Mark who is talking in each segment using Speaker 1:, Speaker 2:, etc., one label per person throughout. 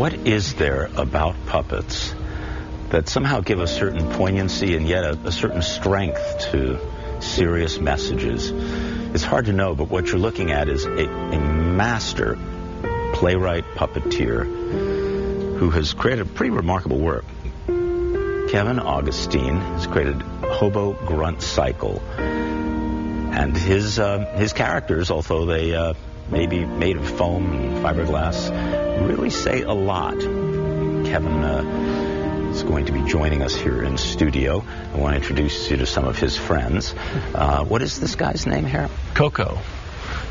Speaker 1: What is there about puppets that somehow give a certain poignancy and yet a certain strength to serious messages? It's hard to know, but what you're looking at is a master playwright puppeteer who has created pretty remarkable work. Kevin Augustine has created Hobo Grunt Cycle, and his characters, although they may be made of foam and fiberglass, really say a lot. Kevin is going to be joining us here in studio. I want to introduce you to some of his friends. What is this guy's name here?
Speaker 2: Coco.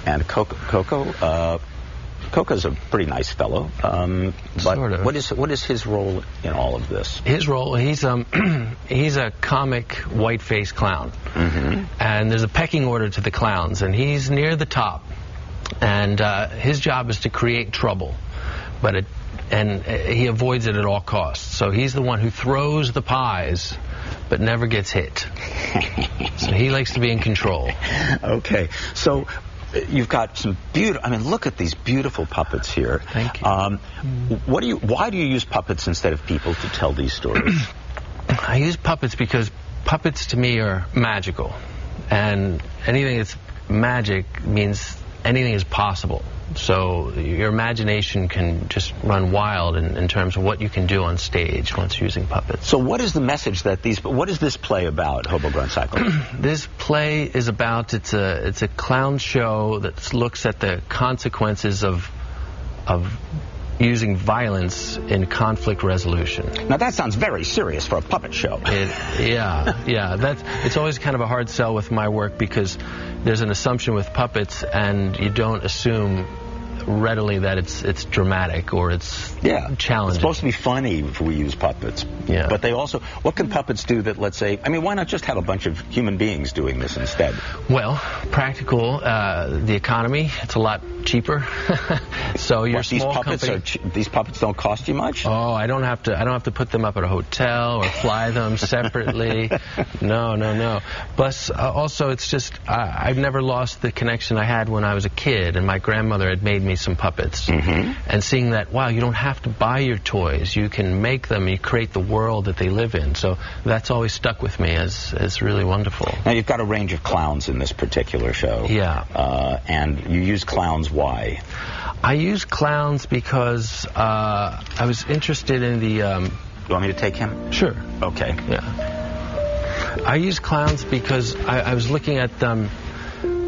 Speaker 1: And Coco's a pretty nice fellow, but
Speaker 2: sort of.
Speaker 1: What is his role in all of this?
Speaker 2: His role, he's a comic white-faced clown, and there's a pecking order to the clowns, and he's near the top, and his job is to create trouble, and he avoids it at all costs. So he's the one who throws the pies, but never gets hit. So he likes to be in control.
Speaker 1: Okay, so you've got some beautiful, I mean, look at these beautiful puppets here.
Speaker 2: Thank you.
Speaker 1: Why do you use puppets instead of people to tell these stories?
Speaker 2: I use puppets because puppets to me are magical. And anything that's magic means anything is possible. So your imagination can just run wild in terms of what you can do on stage once using puppets.
Speaker 1: So what is the message that what is this play about, Hobo Grunt Cycle?
Speaker 2: This play is about, it's a clown show that looks at the consequences of using violence in conflict resolution.
Speaker 1: Now that sounds very serious for a puppet show.
Speaker 2: It's always kind of a hard sell with my work because there's an assumption with puppets, and you don't assume readily that it's dramatic or it's challenging.
Speaker 1: It's supposed to be funny if we use puppets.
Speaker 2: Yeah.
Speaker 1: But they also, what can puppets do that, let's say, I mean, why not just have a bunch of human beings doing this instead?
Speaker 2: Well, practical, the economy, it's a lot cheaper. So your small company,
Speaker 1: these puppets don't cost you much?
Speaker 2: Oh, I don't have to put them up at a hotel or fly them separately. No. Plus, also, it's just I've never lost the connection I had when I was a kid, and my grandmother had made me some puppets. And seeing that, wow, you don't have to buy your toys. You can make them. You create the world that they live in. So that's always stuck with me as really wonderful.
Speaker 1: Now, you've got a range of clowns in this particular show.
Speaker 2: Yeah.
Speaker 1: And you use clowns. Why?
Speaker 2: I use clowns because I was interested in the...
Speaker 1: You want me to take him?
Speaker 2: Sure.
Speaker 1: Okay.
Speaker 2: Yeah. I use clowns because I was looking at them...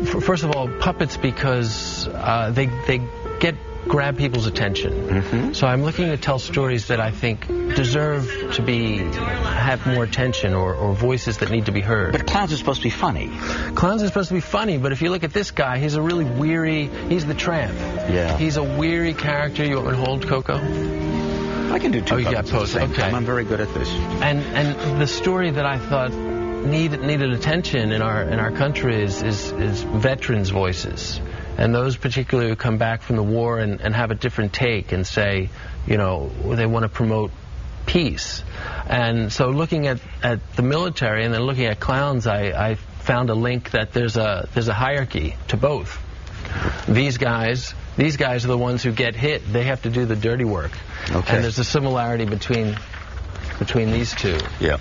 Speaker 2: First of all, puppets because they grab people's attention. So I'm looking to tell stories that I think deserve to have more attention or voices that need to be heard.
Speaker 1: But clowns are supposed to be funny.
Speaker 2: Clowns are supposed to be funny, but if you look at this guy, he's a really weary, he's the tramp.
Speaker 1: Yeah.
Speaker 2: He's a weary character. You want me to hold, Coco?
Speaker 1: I can do two puppets at the same time. I'm very good at this.
Speaker 2: And the story that I thought needed attention in our country is veterans' voices. And those particularly who come back from the war and have a different take and say, you know, they want to promote peace. And so looking at the military and then looking at clowns, I found a link that there's a hierarchy to both. These guys are the ones who get hit. They have to do the dirty work.
Speaker 1: Okay.
Speaker 2: And there's a similarity between these two.
Speaker 1: Yeah.